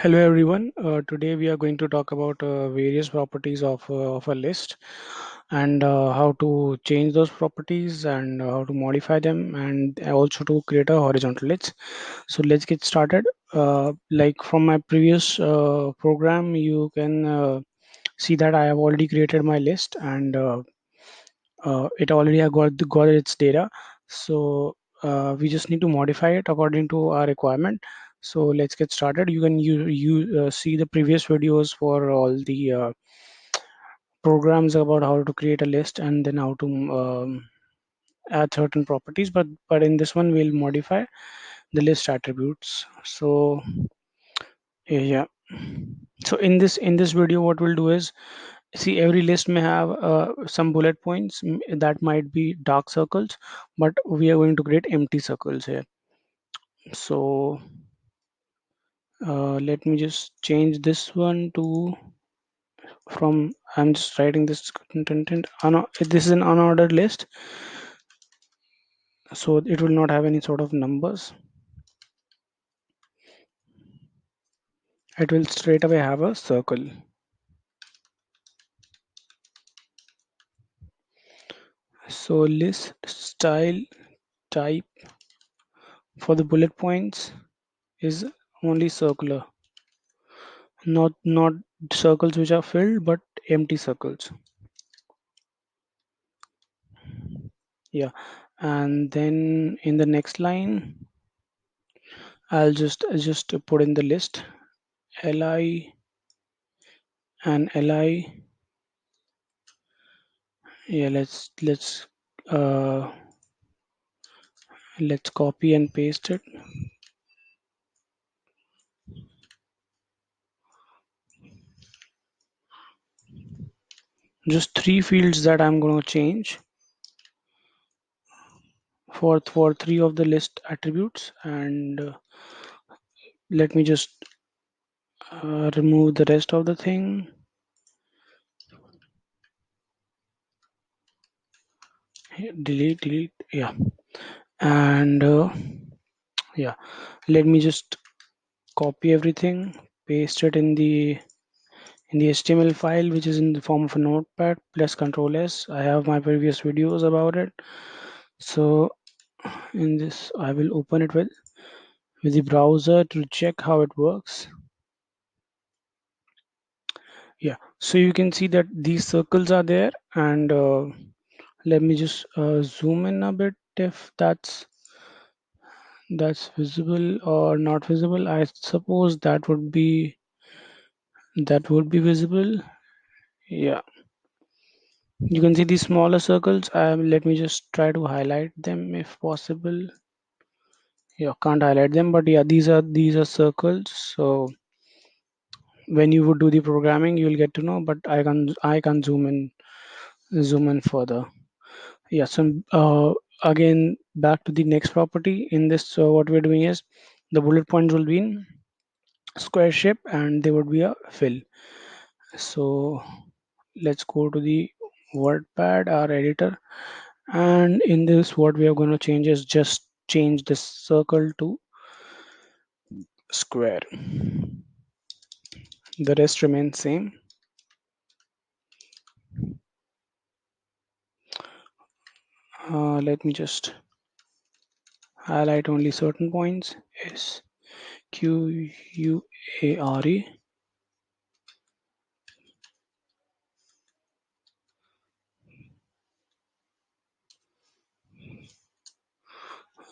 Hello everyone. Today we are going to talk about various properties of a list and how to change those properties and how to modify them and also to create a horizontal list. So let's get started. Like from my previous program, you can see that I have already created my list and it already have got its data. So we just need to modify it according to our requirement. So let's get started. You see the previous videos for all the programs about how to create a list and then how to add certain properties. But in this one we'll modify the list attributes. So yeah. So in this video, what we'll do is see every list may have some bullet points that might be dark circles, but we are going to create empty circles here. So let me just change this one to from I'm just writing this content. This is an unordered list, so it will not have any sort of numbers. It will straight away have a circle. So list style type for the bullet points is only circular, not circles which are filled, but empty circles. Yeah, and then in the next line I'll just put in the list li and li. Yeah, uh let's copy and paste it. Just three fields that I'm going to change for three of the list attributes, and let me just remove the rest of the thing. Delete, yeah. And yeah, let me just copy everything, paste it in the HTML file, which is in the form of a notepad, plus Control S. I have my previous videos about it. So in this, I will open it with the browser to check how it works. Yeah, so you can see that these circles are there, and let me just zoom in a bit if that's visible or not visible. I suppose that would be visible. Yeah, you can see these smaller circles. Let me just try to highlight them if possible. Yeah, can't highlight them, but yeah, these are circles. So when you would do the programming, you'll get to know. But I can zoom in further. Yeah. So again, back to the next property. In this, what we're doing is the bullet points will be in square shape and they would be a fill. So let's go to the WordPad, our editor, and in this, what we are going to change is just change this circle to square. The rest remains same. Let me just highlight only certain points. SQUARE.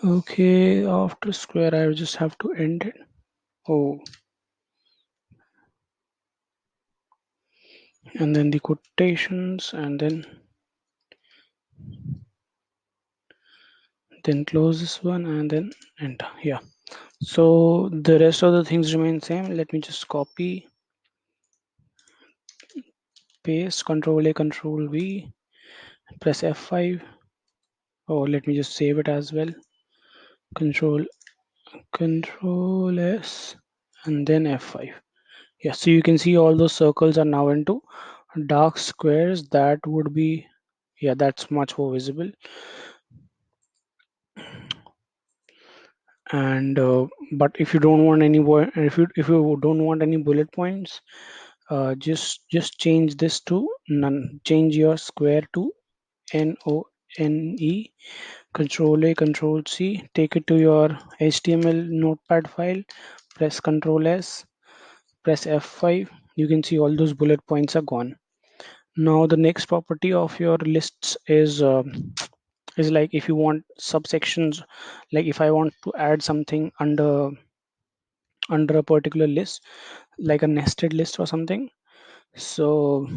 Okay, after square, I just have to end it. Oh, and then the quotations, and then close this one, and then enter. Yeah. So the rest of the things remain same. Let me just copy, paste, Control A, Control V, press F5. Oh, let me just save it as well. Control S, and then F5. Yeah, so you can see all those circles are now into dark squares. That would be, yeah, that's much more visible. And but if you don't want any if you don't want any bullet points, just change this to none. Change your square to NONE. Control A, Control C. Take it to your HTML notepad file. Press Control S. Press F5. You can see all those bullet points are gone. Now the next property of your lists is like if you want subsections, like if I want to add something under a particular list, like a nested list or something. So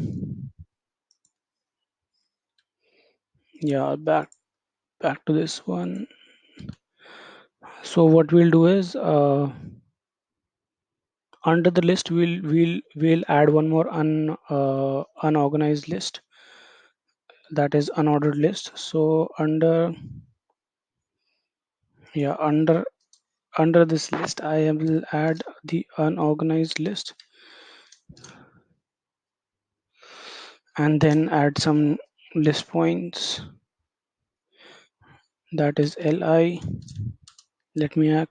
yeah, back to this one. So what we'll do is under the list we'll add one more unorganized list, that is unordered list. So yeah under this list I will add the unorganized list, and then add some list points, that is li. Let me add,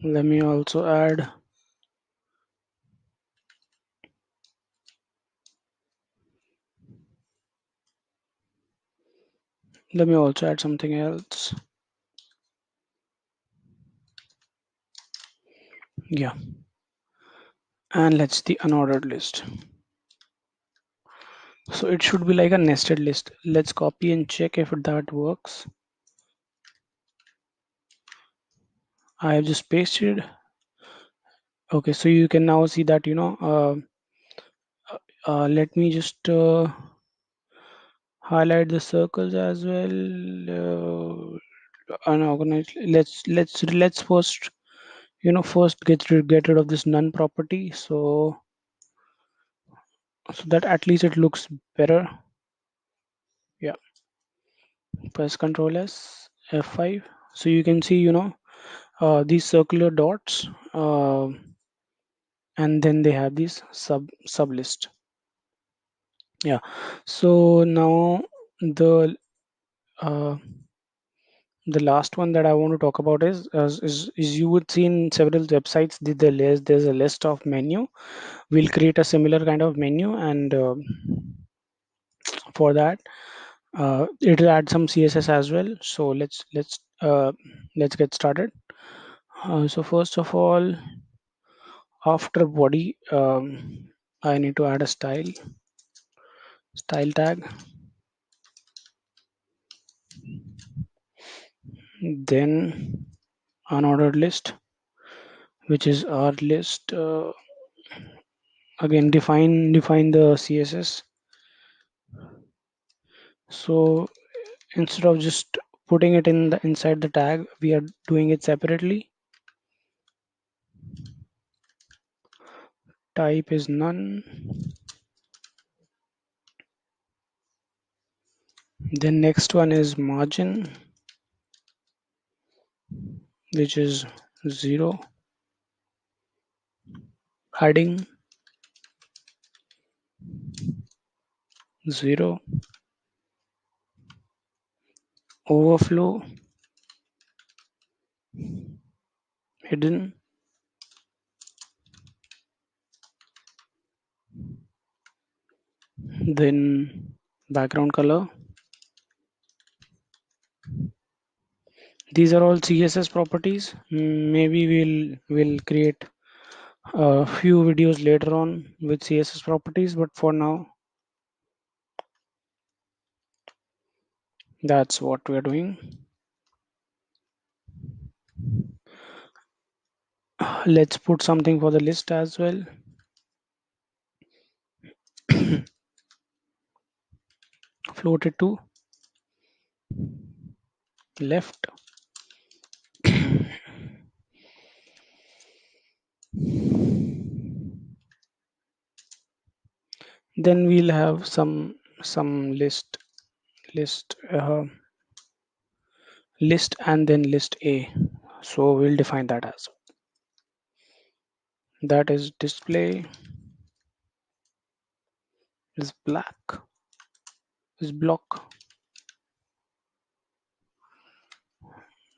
let me also add, let me also add something else. Yeah, and let's the unordered list. So it should be like a nested list. Let's copy and check if that works. I have just pasted. Okay, so you can now see that let me just highlight the circles as well. Unorganized. Let's first first get rid of this none property, so that at least it looks better. Yeah, press Control S F5. So you can see these circular dots, and then they have these sub list. Yeah. So now the uh, the last one that I want to talk about is you would see in several websites there's a list of menu. We'll create a similar kind of menu, and for that it'll add some CSS as well. So let's get started. So first of all, after body, I need to add a style tag, then unordered list, which is our list. Again, define the CSS. So instead of just putting it inside the tag, we are doing it separately. Type is none. Then next one is margin, which is 0. Heading 0. Overflow hidden. Then background color. These are all CSS properties. Maybe we'll create a few videos later on with CSS properties, but for now that's what we're doing. Let's put something for the list as well. Float it to left. Then we'll have some list and then list A. So we'll define that as well. That is display is black, is block.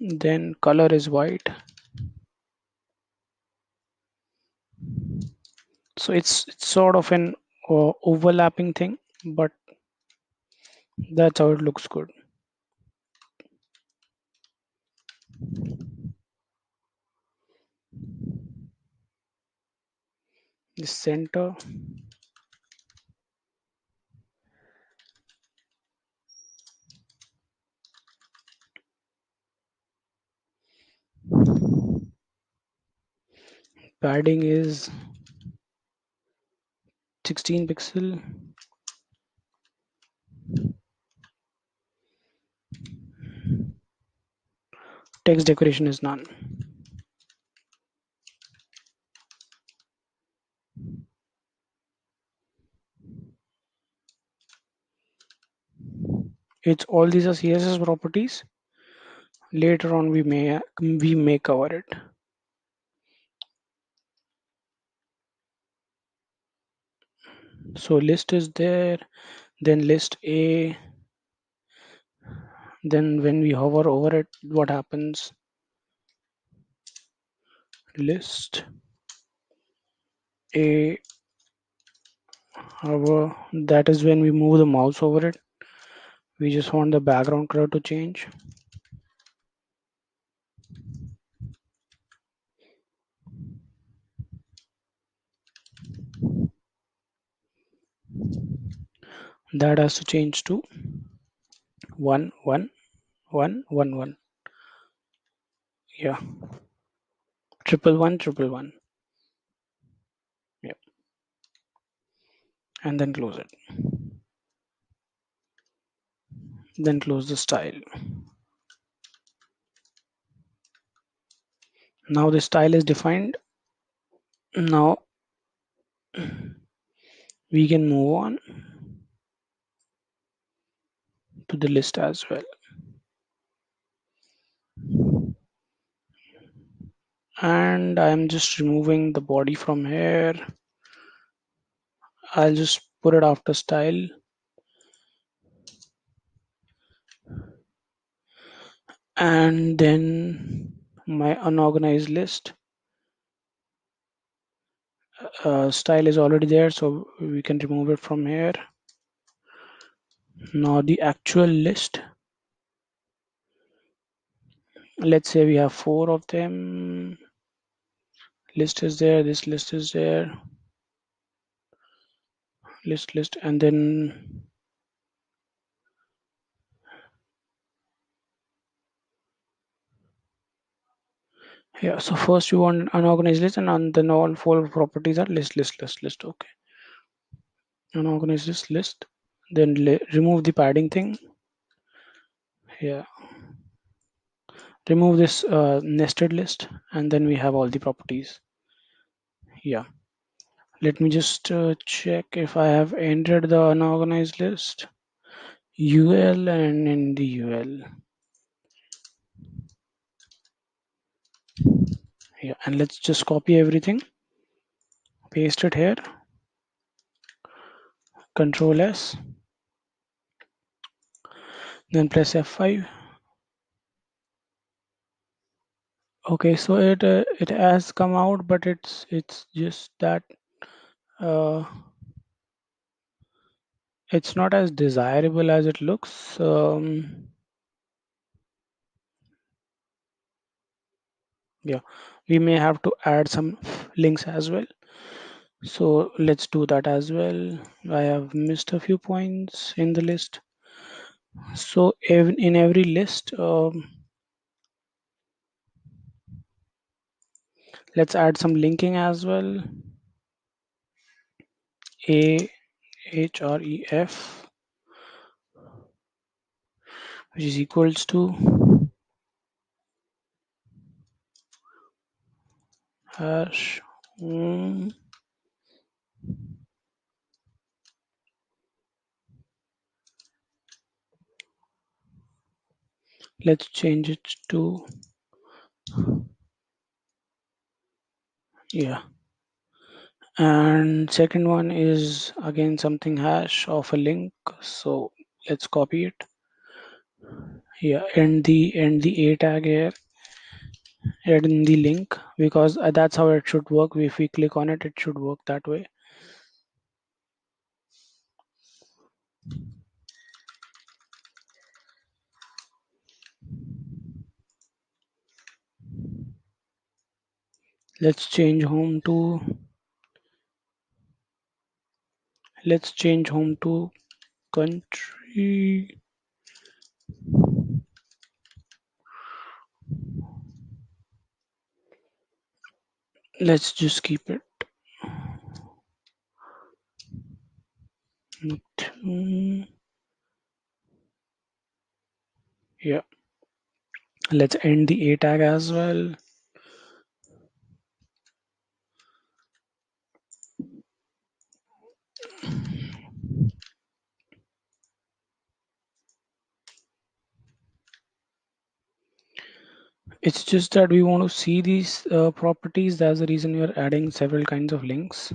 Then color is white. So it's sort of an overlapping thing, but that's how it looks good. The center, padding is 16 pixel. Text decoration is none. It's all these are CSS properties. Later on we may cover it. So list is there, then list A, then when we hover over it, what happens? List A hover, that is when we move the mouse over it. We just want the background color to change. That has to change to 1 1 1 1 1. Yeah, triple one triple one. Yeah, and then close it. Then close the style. Now the style is defined. Now we can move on to the list as well. And I'm just removing the body from here. I'll just put it after style. And then my unorganized list style is already there, so we can remove it from here. Now the actual list, let's say we have 4 of them. List is there, this list is there, list, and then yeah. So first you want unorganized list, and then all 4 properties are list. Okay, unorganized list. Then remove the padding thing. Yeah, remove this nested list, and then we have all the properties. Yeah, let me just check if I have entered the unorganized list. UL, and in the UL, yeah, and let's just copy everything, paste it here, Control S, then press F5. Okay, so it has come out, but it's just that uh, it's not as desirable as it looks. Yeah, we may have to add some links as well. So let's do that as well. I have missed a few points in the list. So in every list, let's add some linking as well. A H R E F, which is equals to hash home. Let's change it to, yeah, And second one is again something hash of a link. So let's copy it. Yeah, and the a tag here, add in the link, because that's how it should work. If we click on it, it should work that way. Let's change home to let's change home to country. Let's just keep it. Yeah, let's end the a tag as well. It's just that we want to see these properties. That's the reason we are adding several kinds of links.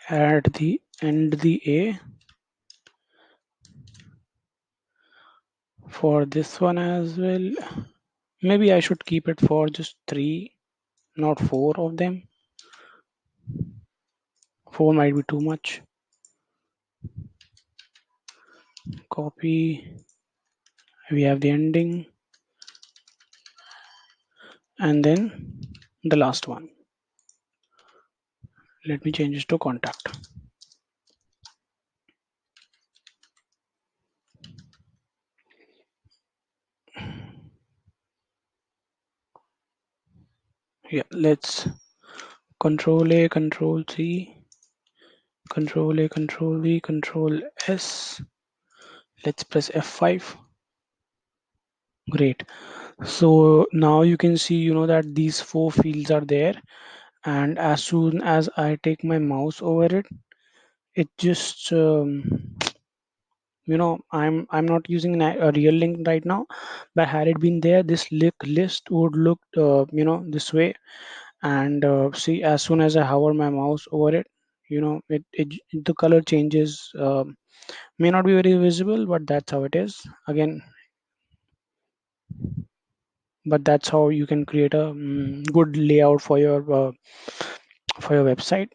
Add the end the a for this one as well. Maybe I should keep it for just three, not four of them. Four might be too much. Copy. We have the ending, and then the last one. Let me change this to contact. Yeah, let's control A, control C, control A, control V, control S. Let's press F5. Great. So now you can see, that these four fields are there. And as soon as I take my mouse over it, it just, I'm not using a real link right now, but had it been there, this list would look, this way. And see, as soon as I hover my mouse over it, the color changes. May not be very visible, but that's how it is. Again, but that's how you can create a good layout for your website.